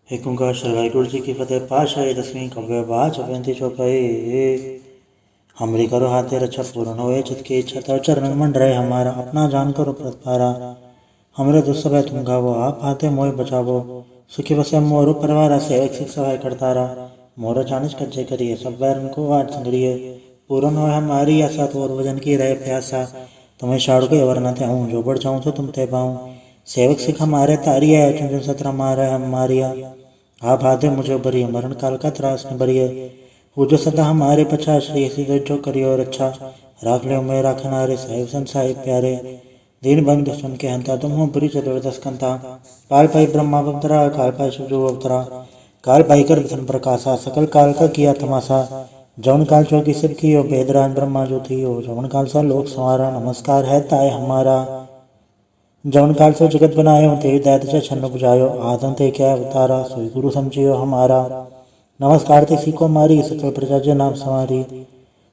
एक ओंकार श्री वाहिगुरु जी की फतेह। पातशाही दसवीं कव्य बाच बेनती चौपाई। हमरी करो हाथे रक्षा पूर्ण होए चित की इच्छा तव चरण मंड रहे हमारा अपना जान करो प्रतपारा। हमरे दुस्सभय तुम गावो आप हाथे मोय बचावो सुखी बसे मोरु परिवार सेवक सिख सहाय करतारा। मोर चानिस कच्चे करिए सब बैरन को आठ संगरिए पूर्ण हो हमारी आशा तोर वजन की रहे प्यासा। तुम्हें शाड़ को अवर न हूँ जो बढ़ जाऊँ तो तुम ते पाऊँ सेवक सिख हमारे तारिया चुन चुन सत्र मारे हम मारिया। आप हाथे मुझे बरिए मरण काल का त्रास न बरिए वो जो सदा हमारे पछा श्री सीधे जो करियो रक्षा। राख ले मैं राखना रे साहिब संसाहिब प्यारे दीन बंद सुन के हंता तुम हो बुरी चतुर्दश कंता। काल पाई ब्रह्मा अवतरा काल पाई शिवजो अवतरा काल पाई कर विष्णु प्रकाशा सकल काल का किया तमाशा। जौन काल चौकी सिर की हो बेदरान ब्रह्मा जो थी हो जौन काल सा लोक संवारा नमस्कार है ताय हमारा। जौन काल से जगत बनायो ते दैत्य छन्न बुझायो आदम ते क्या अवतारा सोई गुरु समझियो हमारा। नमस्कार ते सीको मारी सकल प्रजा जे नाम समारी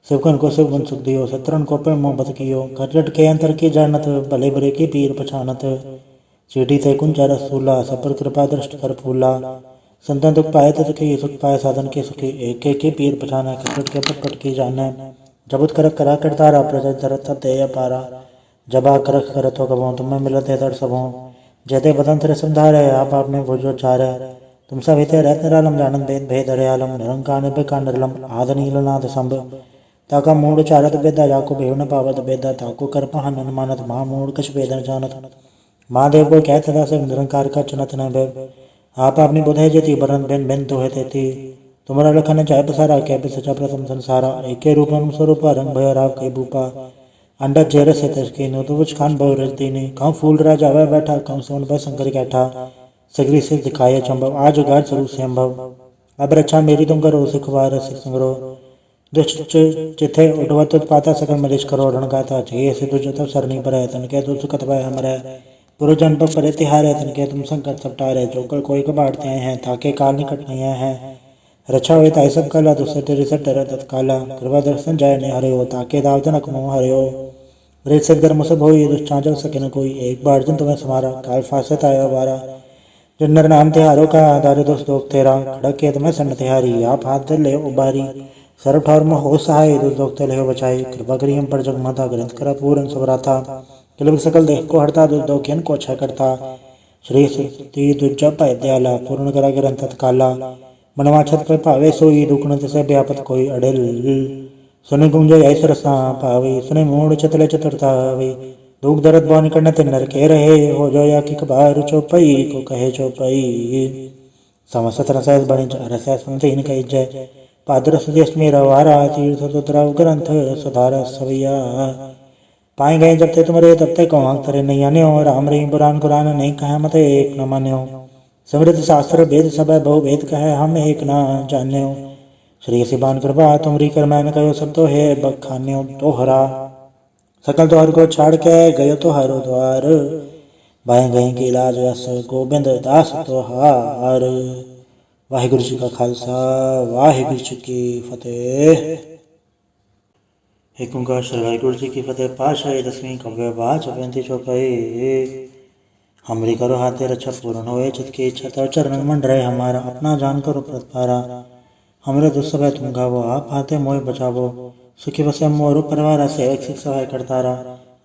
शिवकन को शिव गुण सुख दियो शत्रन को पे मोह बत कियो खटरट के अंतर के जानत भले बुरे के पीर पछानत। चीटी ते कुंचा रसूला सब पर कृपा दृष्ट कर फूला संतन दुख पाए तो सुखी सुख पाए साधन के सुखी एक के पीर पछाना खटरट के पट की जाना। जबुत करक करा करतारा प्रजा धरत तब दे पारा जब आ करख करत हो कबो तुम्हें मिलत है दर सबों जयते बदन तेरे समधारे आप आपने भोजो चारे। तुम सब हिते रहत निरालम जानत भेद भेद हरियालम निरंकार निर्भय निर्लम आद नीलनाथ संभ ताका मूड चारत बेदा जाको भेव न पावत बेदा ताको कर पहन मानत महा मूड कछ वेदन जानत। महादेव को कहत सदा से निरंकार का चुनत न भय आप अपनी बुधे जेती बरन बेन बेन तो है तेती तुम्हारा लखन चाहे पसारा क्या भी सचा प्रथम संसारा एके रूप स्वरूप रंग भय राव कई भूपा अंडा जेर से तस्की नो तो कुछ खान बहु रजती नहीं कहूँ फूल राजा वह बैठा कहूँ सोन भय शंकर कैठा सगरी से दिखाए चंबव आज उगार स्वरूप से अम्भव। अब रक्षा मेरी तुम करो सिखवार सिख संग्रह दुष्ट चिथे उठवत पाता सकल मलेश करो रण गाता चाहिए से तुझ तब सरनी पर है तन के तुझ सुखत भय हमरे पुरु जन पर परे तिहार है तन के तुम संकट सपटारे जोकर कोई कबाड़ते हैं ताके काल निकट नहीं है। रक्षा हुई ताई सब काला दूसरे तेरे सट डर तत्काला कृपा दर्शन जाय ने हरे हो ताके दावजन अकनो हरे हो रेत से गर्म से भोई दुष्चांचल सके न कोई एक बार जन तुम्हें समारा काल फासत आया बारा। जो नर नाम तिहारों का आधार दोस्त दोग तेरा खड़क के तुम्हें सन्न तिहारी आप हाथ धर ले उबारी सर्व ठौर में हो सहाय दोस्त दोग तले हो बचाई कृपा करी हम पर जगमाता ग्रंथ करा पूर्ण सबराथा किलक सकल देह को हरता दोस्त दोग्यन को अच्छा करता श्री सुती दुर्जा पाय दयाला पूर्ण करा ग्रंथ तत्काला मनवा छत पर पावे सोई दुखन से व्यापत कोई अड़ेल सुने गुंजय ऐस रसा पावे सुने मूड चतले चतुरतावे दुख दर्द बौन करने ते नर के रहे हो जो या कि कबार चौपई को कहे चौपई समस्त रसायस बणि रसायस सुनते इन कही जय पादर सुदेश मेरा वारा तीर्थ सुतराव ग्रंथ सुधार सवैया पाए गए जब ते तुम्हारे तब ते कौन तरे नहीं आने हो राम रही पुराण कुरान नहीं कहे मत एक न मान्यो समृद्ध शास्त्र वेद सब बहु वेद कहे हम एक न जान्यो श्री सिबान कृपा तुमरी कर मैंने कहो सब तो है बखान्यो तोहरा सकल द्वार को छाड़ के गयो तो हरो द्वार बाएं गए की इलाज यस गोविंद दास तो हार। वाहिगुरु जी का खालसा वाहिगुरु जी की फतेह। एक ओंकार श्री वाहिगुरु जी की फतेह। पातशाही दसवीं कव्य बाच बेनती चौपाई। हमरी करो हाथे रक्षा पूर्ण होए चित की इच्छा तव चरण मंड रहे हमारा अपना जान करो प्रतपारा। हमरे दुस्सभय तुम गावो आप हाथे मोय बचावो सुखी बसे मोरु परिवार सेवक सिख सहाय करतारा।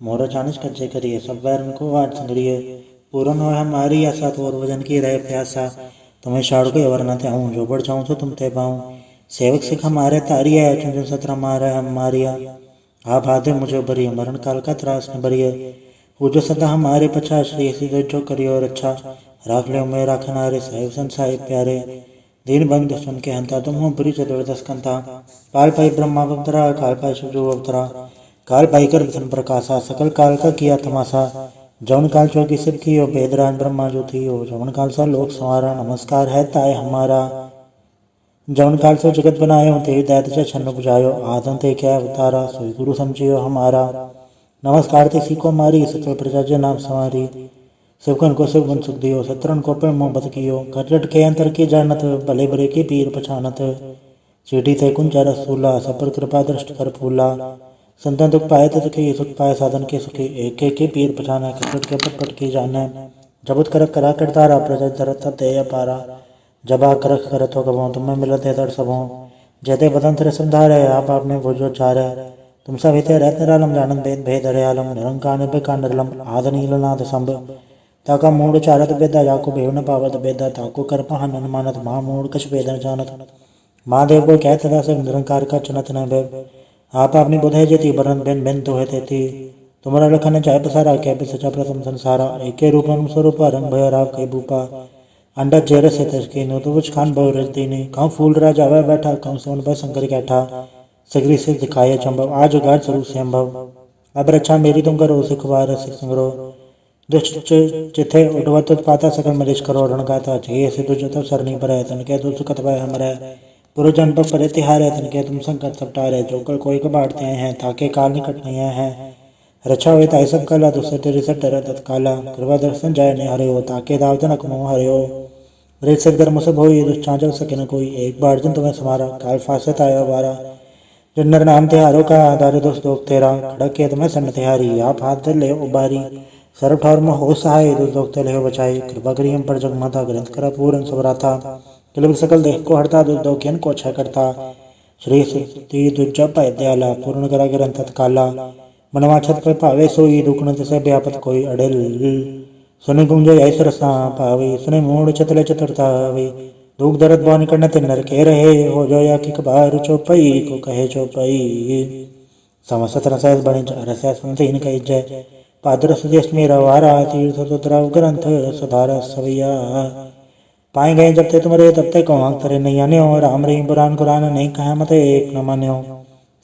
मोर चानिस कच्चे करिए सब बैरन को आठ संगरिए पूर्ण हो हमारी आशा तोर वजन की रहे प्यासा। तुम्हें शाड़ को अवर न हूँ जो बढ़ जाऊँ तो तुम ते पाऊँ सेवक सिख हमारे तारिया चुन चुन सत्र मारे हम मारिया। आप हाथे मुझे बरिए मरण काल का त्रास न बरिए वो जो सदा हमारे पछा श्री सीधे जो करियो रक्षा। राख ले मैं राखना रे साहिब संसाहिब प्यारे दीन बंद सुन के हंता तुम हो बुरी चतुर्दश कंता। काल पाई ब्रह्मा अवतरा काल पाई शिवजो अवतरा काल पाई कर विष्णु प्रकाशा सकल काल का किया तमाशा। जौन काल चौकी सिर की हो बेदरान ब्रह्मा जो थी हो जौन काल सा लोक संवारा नमस्कार है ताय हमारा। जौन काल से जगत बनायो ते दैत्य छन्न बुझायो आदम ते क्या अवतारा सोई गुरु समझियो हमारा। नमस्कार ते सीको मारी सकल प्रजा जे नाम समारी शिवकन को शिव गुण सुख दियो शत्रन को पे मोह बत कियो खटरट के अंतर के जानत भले बुरे के पीर पछानत। चीटी ते कुंचा रसूला सब पर कृपा दृष्ट कर फूला संतन दुख पाए तो सुखी सुख पाए साधन के सुखी एक के पीर पछाना खटरट के पट की जाना। जबुत करक करा करतारा प्रजा धरत तब दे पारा जब आकर करत हो कबो तुम्हें मिलत है तर सबों जयते बदन तेरे संधारे आप आपने भोजो चारे तुम सब हिते रहत निरालम जानन भेद भेद हरियालम निरंकार निर्विकार आद नीलनाथ संभ ताका मूड चारत बेदा जाको भेव न पावत बेदा ताको कर पहन अनुमानत महा मूड कछ वेदन जानत महादेव को कहत सदा सब निरंकार का चुनत न भय आप अपनी बुध है जति बरन बेन बेन तो है तेती तुम्हारा लखन चाहे पसारा कह पे सचा प्रथम संसारा एके रूपम स्वरूप रंग भय राव कई भूपा अंडा जेर से तस्की नो तो कुछ खान बहु रजती ने कहूँ फूल राजा वह बैठा कहूँ सोन पर शंकर कैठा सगरी से दिखाए चंबव आज उगाड़ स्वरूप से अम्भव अब रक्षा मेरी तुम करो सिखवार सिख संग्रो दुष्ट चिथे उठवत पाता सकल मरीज करो रण गाता चाहिए से तुझ तब सरनी पर है तन के तुझ कतवा हमरे पुरुजन पर परे तिहार है तन के तुम संकट सपटार है जो कर कोई कबाड़ते हैं ताके काल निकट नहीं है रक्षा हुए ताई सब कला दूसरे तेरी सब डर तत्काला कृपा दर्शन जाय ने हरे हो ताके दाव जनक मोह हरे हो रेत से धर्म सब हो दुष्चांचल सके न कोई एक बार जन तुम्हें समारा काल फासत आया बारा जन्नर नाम तिहारों का आधार दोस्त दोग तेरा खड़क के तुम्हें सन तिहारी आप हाथ धर ले उबारी सर्व ठौर में हो सहाय दोस्त दोग तेले हो बचाई कृपा करी हम पर जगमाता ग्रंथ करा पूरन सबराथा किलब सकल देह को हरता दोस्त दोग ज्ञान को अच्छा करता श्री सुती दुर्जा पाय दयाला पूर्ण करा ग्रंथ तत्काला मनवा छत पर पावे सोई दुखन से व्यापत कोई अड़ेल सुने गुंजो ऐस रसा पावे सुने मूड चतले चतुरतावे दुख दर्द बौन करना ते नर के रहे हो जो या कि कबार चौपई को कहे चौपई समस्त रसायस बने रसायस सुनते कही जय पादर सुदेश मेरा वारा तीर्थ तुतराव ग्रंथ सुधारा सवैया पाए गए जब ते तुम्हारे तब ते कौन तरे नहीं आने हो राम रही पुराण कुरान नहीं कहा मत एक न मान्यो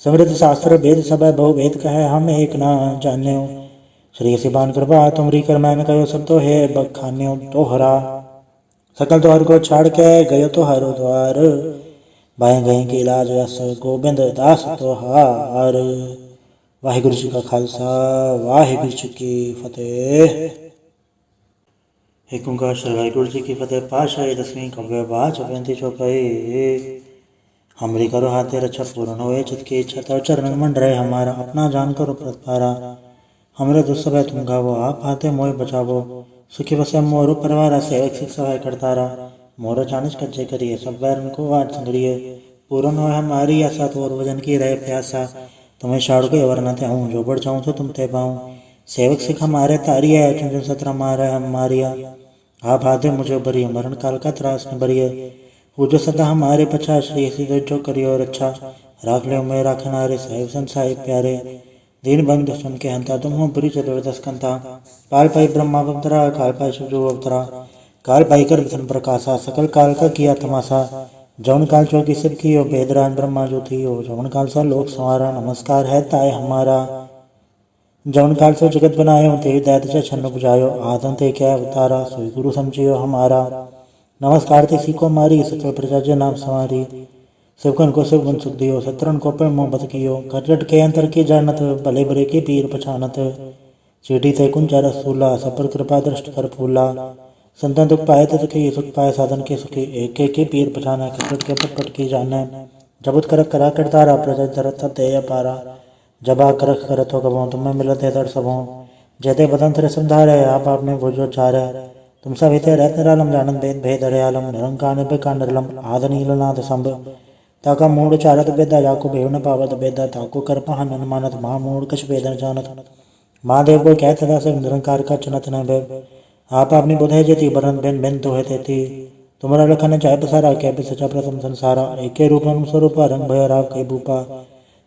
समृद्ध शास्त्र वेद सब बहु वेद कहे हम एक न जान्यो श्री सिबान कृपा तुमरी कर मैंने कहो सब तो है बखान्यो तोहरा सकल द्वार को छाड़ के गयो तो हरो द्वार बाएं गए के इलाज यस गोबिंद दास तोहार वाहिगुरु जी का खालसा वाहिगुरु जी की फतेह। एक ओंकार श्री वाहिगुरु जी की फतेह। पाशाही दसवीं कव्य बाच अपंती चौपाई हमरी करो हाथे रक्षा पूर्ण होए चित की इच्छा तव चरण मंड रहे हमारा अपना जान करो प्रतिपारा हमरे दुस्सभय तुम गावो आप हाथे मोह बचावो सुखी बसे मोर परिवार सेवक सिख सहाय करतारा मोर चानिश कच्चे करिए सब वैर उनको वाट संग्रिय पूर्ण हो हमारी आशा तो और वजन की रहे प्यासा तुम्हें शाड़ के वरना थे हूँ जो बढ़ जाऊँ तो तुम ते पाऊँ सेवक सिख हमारे तारिया चुन सत्र मारे हम मारिया आप हाथे मुझे बरिय मरण काल का त्रास न बरिय वो जो सदा हमारे पछा श्री सिद्ध जो करियो रक्षा राख ले मैं राखनारे साहिब संसाहिब प्यारे दीन बंद सुन के हंता तुम हो बुरी चतुर्दश कंता काल पाई ब्रह्मा अवतरा काल पाई शिवजो अवतरा काल पाई कर विष्णु प्रकाशा सकल काल का किया तमाशा जौन काल चौकी सिद्ध की हो वेदराज ब्रह्मा जो थी हो जौन काल सा लोक संवारा नमस्कार है ताय हमारा जौन काल से जगत बनायो ते दैत छन्न बुझायो आदम ते क्या अवतारा सोई गुरु समझियो हमारा नमस्कार ते सीको मारी सकल प्रजा जे नाम संवारी शिवकन को शिव गुण सुख दियो शत्रुन को प्रेम मोहब्बत कियो खटरट के अंतर की जानत भले बुरे के पीर पछानत चीटी ते कुंजा रसूला सपर कृपा दृष्ट कर फूला संतन दुख पाए तो सुखी सुख पाए साधन के सुखी एक के पीर पछाना खटरट के पटपट की जाने जबुत करक करा करतारा प्रजा धरत सब दे पारा जब आ करक करत हो कबो तुम्हें मिलत है दर सबों जयते बदन तेरे संधारे आप आपने भोजो चारे तुम सब हिते रहत निरालम जानन भेद भेद हरियालम निरंकार निर्विकार निर्लम आद नीलनाथ संभ ताका मूड चारत बेदा जाको भेव न पावत बेदा ताको कर पहन अनुमानत महा मूड कछ वेदन जानत महादेव को कहत सदा सब निरंकार का चुनत न भय आप अपनी बुध है जति बरन बेन बेन तो है तेती तुम्हारा लखन चाहे पसारा कह पे सचा प्रथम संसारा एके रूपम स्वरूप रंग भय राव कई भूपा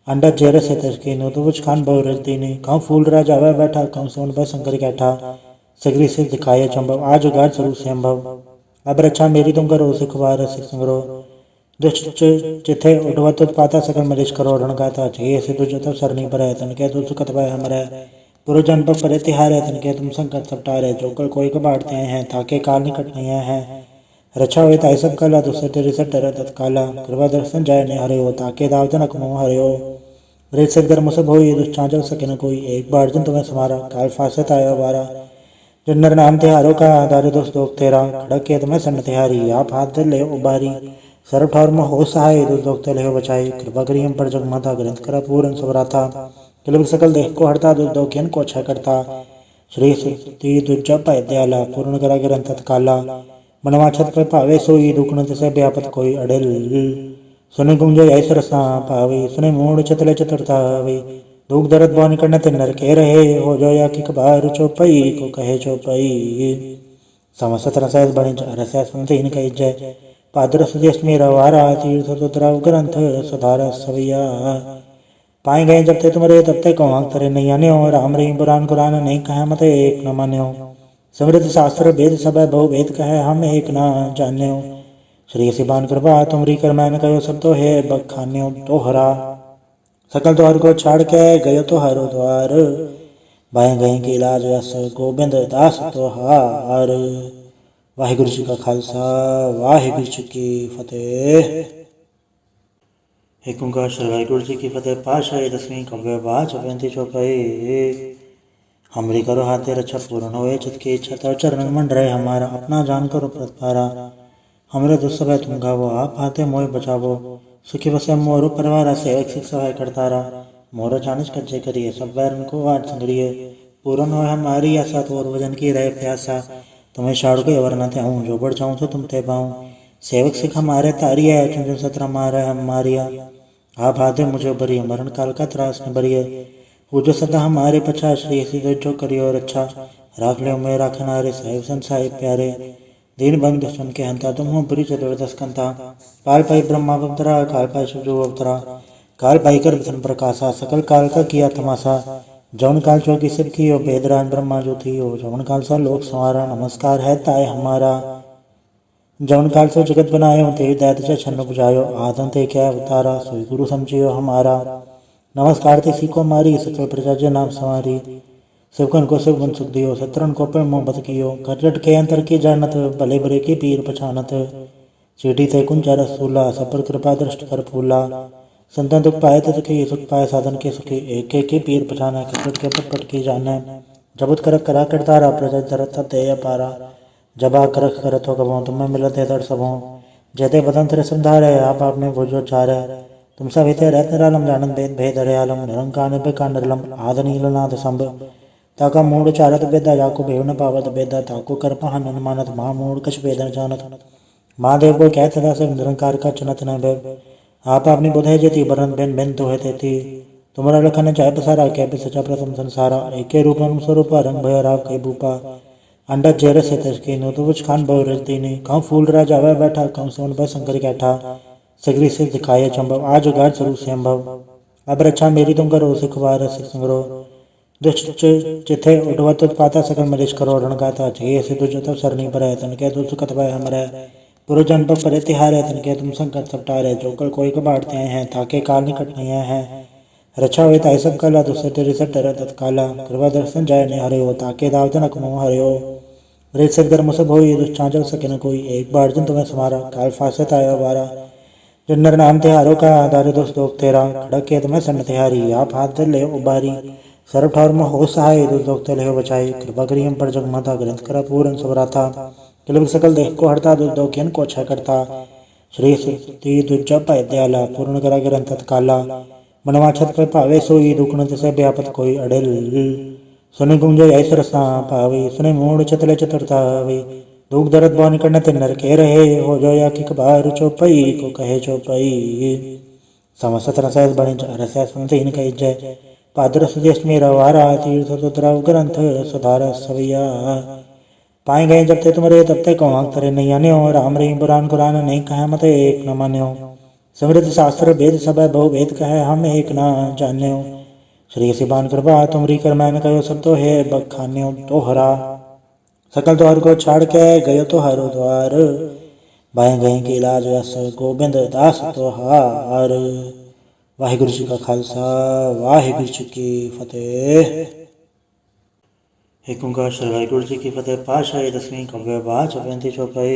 अंडा जेर से तस्की नो तो कुछ खान बहु रजती ने कहूँ फूल राजा वह बैठा कहूँ सोन पर शंकर कैठा सगरी से दिखाए चंबव आज उगाड़ स्वरूप से अम्भव अब रक्षा मेरी तुम करो सिखवार सिख संग्रो दुष्ट चिथे उठवत पाता सकल मरीज करो रण गाता चाहिए से तुझ तब सरनी पर है तन के तुझ कतवा हमरे पुरुजन पर परे तिहार है तन के तुम संकट सपटार है जो कर कोई कबाड़ते हैं ताके काल निकट नहीं है रक्षा हुए ताई सब कला दूसरे तेरी सब डर तत्काला कृपा दर्शन जाय ने हरे हो ताके दाव जनक मोह हरे हो रेत से धर्म सब हो दुष्चांचल सके न कोई एक बार जन तुम्हें समारा काल फासत आया बारा जन्नर नाम तिहारों का आधार दोस्त दोग तेरा खड़क के तुम्हें सन तिहारी आप हाथ धर ले उबारी सर्व ठौर में हो सहाय दोस्त दोग तेले हो बचाई कृपा करी हम पर जगमाता ग्रंथ करा पूरन सबराथा किलब सकल देह को हरता दोस्त दोग ज्ञान को अच्छा करता श्री सुती दुर्जा पाय दयाला पूर्ण करा ग्रंथ तत्काला मनवा छत पे पावे सोई दुखण तिसे व्यापत कोई अड़ल सुने गुंजे ऐस रसा पावे सुने मूड चतले चतुरतावे दुख दर्द बौन करने ते नर के रहे हो जो या कि कबार चौपई को कहे चौपई समस्त रसैस बणि रसैस सुनते इन कही जय पादर सुदेश में रवारा तीर्थ तुतराव ग्रंथ सुधार सवैया पाए गए जब ते तुम्हारे तब ते कौन तरे नहीं आने हो राम रही बुरान कुरान नहीं कहे मत एक न मान्यो समृद्ध शास्त्र वेद सब बहु वेद कहे हम एक न जान्यो श्री सिबान कृपा तुमरी कर मैंने कहो सब तो है बखान्यो तोहरा सकल द्वार को छाड़ के गयो तो हरो द्वार बाएं गए की इलाज यस गोबिंद दास तोहार वाहिगुरु जी का खालसा वाहिगुरु जी की फतेह। एक ओंकार श्री वाहिगुरु जी की फतेह। पातशाही दसवीं कव्य बाच बेनती चौपाई हमरी करो हाथे रक्षा पूर्ण होए चित की इच्छा तर चरण मंड रहे हमारा अपना जान करो प्रतिपारा हमरे दुस्सभ तुम गावो आप हाथे मोह बचावो सुखी बसे मोर परिवार सेवक सिख सहाय करतारा मोर चानिश कच्चे करिए सब वैर उनको वाट संग्रिय पूर्ण हो हमारी आशा तोर वजन की रहे प्यासा तुम्हें शाड़ को वरना थे हूँ जो बढ़ जाऊँ तो तुम ते पाऊँ सेवक सिख हमारे तारिया चुन चुन सत्र मारे हम मारिया आप हाथे मुझे बरिय मरण काल का त्रास न बरिय वो जो सदा हमारे पछा श्री सिद्ध जो करियो रक्षा राख लियो मैं राखनारे साहिब संसाहिब प्यारे दीन बंधु सुन के हंता तुम हो बुरी चतुर्दश कंता काल पाई ब्रह्मा अवतरा काल पाई शिवजो अवतरा काल पाई कर विष्णु प्रकाशा सकल काल का किया तमाशा जौन काल चौकी सिर की हो बेदरान ब्रह्मा जो थी हो जौन काल सा लोक संवारा नमस्कार है ताय हमारा जौन काल सो जगत बनायो ते दैत छन्न बुझायो आदम ते क्या अवतारा सोई गुरु समझियो हमारा नमस्कार ते सीको मारी सकल प्रजा जे नाम संवारी शिवकन को शिव बन सुख दियो शत्रन को पे मोहब्बत कियो करजट के अंतर की जानत भले बरे की पीर पछानत चीटी ते कुंजा रसूला सपर कृपा दृष्ट कर फूला संतन दुख पाए तो सुखी सुख पाए साधन के सुखी एक एक की पीर पछाना कपट के पट की जाने जबुत कर करा करतारा प्रजा धरत ते पारा जबा करख करत हो कबो तुम्हें मिलत है दर सबों जयते बदन तेरे संधारे आप आपने भोजो चारे तुम सब हिते रहत निरालम जानन भेद भेद हरियालम निरंकार निर्भय नरलम आद नीलनाथ संभ ताका मूड चारत बेदा जाको भेव न पावत बेदा ताको कर पहन मानत महा मूड कछ वेदन जानत महादेव को कहत सदा सब निरंकार का चुनत न भेद आप अपनी बुधे जेती बरन बेन बेन तो है तेती तुम्हारा लखन चाहे पसारा कह पे सचा प्रथम संसारा एके रूपम स्वरूप रंग भय राव के भूपा अंडा चेहरे से तस्की नो तो कुछ खान बहु रजती ने कहूँ फूल राजा वह बैठा कहूँ सोन पर शंकर कैठा सगरी से दिखाए चंबव आज उगाड़ स्वरूप से अम्भव अब रक्षा मेरी तुम करो सिखवार सिख संग्रो दुष्ट चिथे उठवत पाता सकल मरीश करो रण गाता छे से तुझ तब सरनी पर तन के तुझ कतवाय हमरे पुरजन पर परे तिहारे तन के तुम संकट सपटारे जोकर कोई को बांटते हैं ताके काल निकट नहीं है रक्षा हुई ताई सब कला दुसरे तेरे सब डर तत्काला कृपा दर्शन जाय ने हरे हो ताके दावत न कमो हरे हो रेत से गर्म सब हो दुष्चांचल सके न कोई एक बार जन तुम्हें समारा काल फांसे आया बारा जन्नर नाम तिहारों का आधार दोस्त लोग तेरा खड़क के तुम्हें सन तिहारी आप हाथ ले उबारी सर्व ठौर में हो सहाय दोस्त तले हो बचाई कृपा करी हम पर जगमाता ग्रंथ करा पूर्ण सबराथा किलबिक सकल देह को हरता दुर्दोक्यन को अच्छा करता श्री सुती दुर्जा पाय दयाला पूर्ण करा ग्रंथ तत्काला मनवा छत पे पावे सोई दुखण तिसे व्यापत कोई अड़ल सुने गुंजे ऐस रसा पावे सुने मूड चतले चतुरतावे दुख दर्द बौन करने ते नर के रहे हो जो या कि कबार चौपई को कहे चौपई समस्त रसैस बणि रसैस सुनते इन कही जय पादर सुदेश में रवारा तीर्थ तुतराव ग्रंथ सुधार सवैया पाए गए जब ते तुम्हारे तब ते कौन तरे नहीं आने हो राम रही बुरान कुरान नहीं कहे मत एक न मान्यो समृद्ध शास्त्र वेद सब बहु वेद कहे हम एक न जान्यो श्री सिबान कृपा तुमरी कर मैंने कहो सब तो है बखान्यो तोहरा सकल द्वार को छाड़ के गयो तो हरो द्वार बाएं गए की इलाज यस गोबिंद दास तोहार वाहिगुरु जी का खालसा वाहिगुरु जी की फतेह। एक ओंकार श्री वाहिगुरु जी की फतेह। पातशाही दसवीं कव्य बाच बेनती चौपाई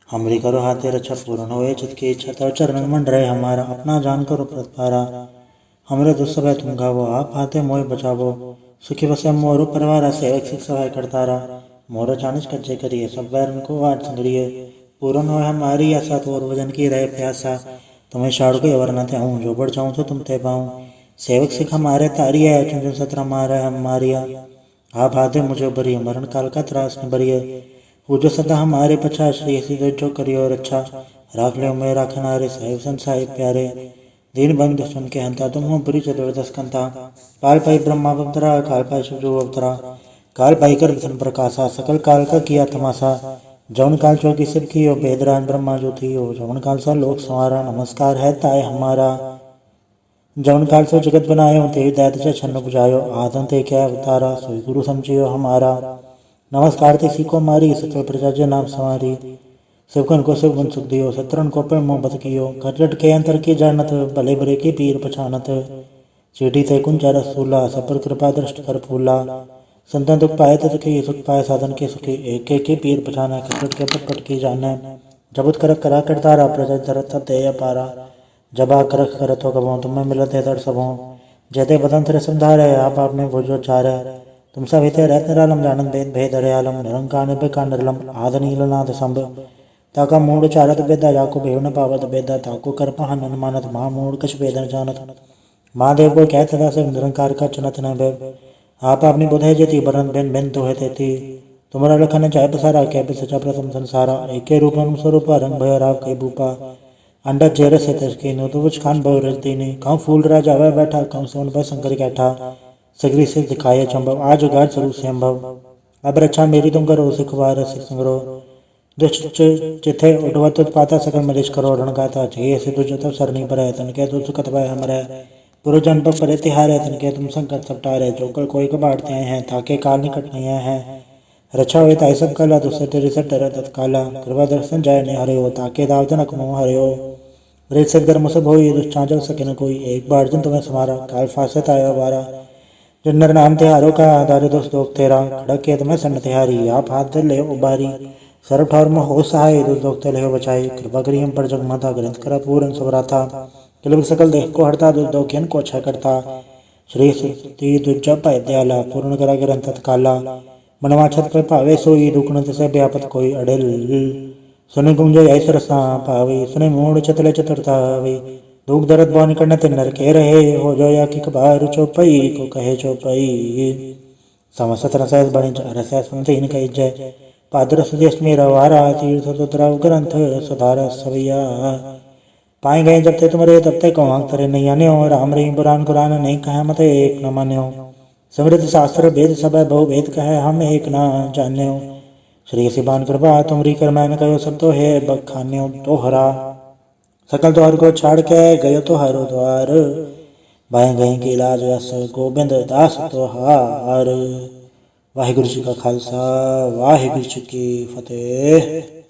हमरी करो हाथे रक्षा पूर्ण होए चित की इच्छा तर चरण मंड रहे हमारा अपना जान करो प्रतिपारा हमरे दुस्सभ तुम गावो आप हाथे मोह बचावो सुखी बसे मोर परिवार सेवक सिख सहाय करतारा मोर चानिश कच्चे करिए सब वैर उनको वाट संग्रिय पूर्ण हो हमारी आशा तोर वजन की रहे प्यासा तुम्हें शाड़ को वरना थे हूँ जो बढ़ जाऊँ तो तुम ते पाऊँ सेवक सिख हमारे तारिया चुन चुन सत्र मारे हम मारिया आप हाथे मुझे बरिय मरण काल का त्रास न बरिय हो जो सदा हमारे पछा, श्री सिद्ध जो करियो रक्षा, राख लियो मैं राखनारे, साहिब संसाहिब प्यारे, दीन बंधु सुन के हंता, तुम हो बुरी चतुर्दश कंता, काल पाई ब्रह्मा अवतरा, काल पाई शिवजो अवतरा, काल पाई कर विष्णु प्रकाशा, सकल काल का किया तमाशा, जौन काल चौकी सिर की हो, भेदराज ब्रह्मा जो थी हो, जौन काल सा लोक संवारा, नमस्कार है ताय हमारा, जौन काल सो जगत बनायो, ते दैत छन्न बुझायो, आदन ते क्या अवतारा, सोई गुरु समझियो हमारा, नमस्कार ते सीको मारी, सकल प्रजा जे नाम संवारी, शिवकन को शिव गुण सुख दियो, शत्रुन को प्रेम मोहब्बत कियो, खटखट के अंतर की जानत, भले बुरे की पीर पछानत, चीटी ते कुंजा रसूला, सब पर कृपा दृष्ट कर फूला, संतन दुख पाए तो सुखी, सुख पाए साधन के सुखी, एक के पीर पछाना, खटखट के पट पट की जाने, जबत कर करा करतारा, प्रजा धरत ते पारा, जब आ करख करत हो कबो, तुम्हें मिलत है दर सबों, जयते बदन तेरे समधारे, आप आपने भोजो चारे, तुम सब हिते रहत निरालम, जानत भेद भेद हरयालम, निरंकार निर्भय निर्लम, आद नील नाद संभ, ताका मूड चारत बेदा, जाको भेव न पावत बेदा, ताको कर पहन अनुमानत, महा मूड कछ भेद न जानत, महादेव को कहत सदा से निरंकार का चुनत न भय, आप अपनी बुध है जेती बरन बिन बिन तो है तेती, तुम्हारा लखन चाहे पसारा, कह भी सचा प्रथम संसारा, एक रूप स्वरूप रंग भय राव कई भूपा, अंडा चेहरे से तस्की नो तो कुछ खान बहु रजती ने, कहूँ फूल राजा वह बैठा, कहूँ सोन पर शंकर कैठा, सगरी से दिखाए चंबव, आज उगार स्वरूप से अम्भव, अब रक्षा मेरी तुम करो, सिखवार सिख संग्रो, दुष्ट चिथे उठवत उत्पाता, सकल मरीज करो रण गाता, जे से तुझ तब सरनी पर है, तन के तुझ सुखत भय हमरे, पुरजन पर परे तिहारे, तन के तुम संकट सपटारे, जोकर कोई कबाड़ते हैं, ताके काल निकट नहीं हैं, रक्षा हुई ताई सब कला, दूसरे तेरे सब डर तत्काला, कृपा दर्शन जाय ने हरे हो, ताके दाव जनक मोह हरे हो, रेत से गर्म सब हो, दुष्टांचल सके न कोई, एक बार जिन तुम्हें समारा, काल फांसे आयो बारा, जिन नर नाम तिहारो का आधार दोस्त दोग तेरा, खड़क के तुम्हें सन्न तिहारी, आप हाथ ले उबारी, सर्व ठौर में हो सहाय, दोस्त दोग ले बचाई, कृपा करी हम पर जगमाता, ग्रंथ करा पूर्ण सबराथा, किलबिल सकल देह को हरता, दोस्त दोग को अच्छा करता, श्री सुती दुर्जा पाय दयाला, पूर्ण करा ग्रंथ तत्काला, मनवा छत पे पावे सोई, दुखन से व्यापत कोई अड़ेल, सुने गुंजय ऐसर सा पावे, सुने मूड चतले चतुरता वे, दुख दर्द बौन करने ते नर के रहे, हो जो या कि कबार चौपई को कहे चौपई, समस्त रसैस बणिज रसैस सुनते इन कही जय, पादर सुदेश मेरा वारा, तीर्थ सुतराव ग्रंथ सुधार सवैया, पाए गए जब ते तुम्हारे तब ते कौन तरे नहीं आने हो, राम रही बुरान कुरान नहीं कहे मत एक न मान्यो, समृद्ध शास्त्र वेद सब बहु भेद कहे हम एक न जान्यो, श्री सिबान कृपा तुमरी कर मैंने कहो, सब तो है बखान्यो तोहरा, सकल द्वार को छाड़ के गयो तो हरो द्वार, बाएं गए की इलाज यस गोबिंद दास तोहार, वाहिगुरु जी का खालसा वाहिगुरु जी की फतेह।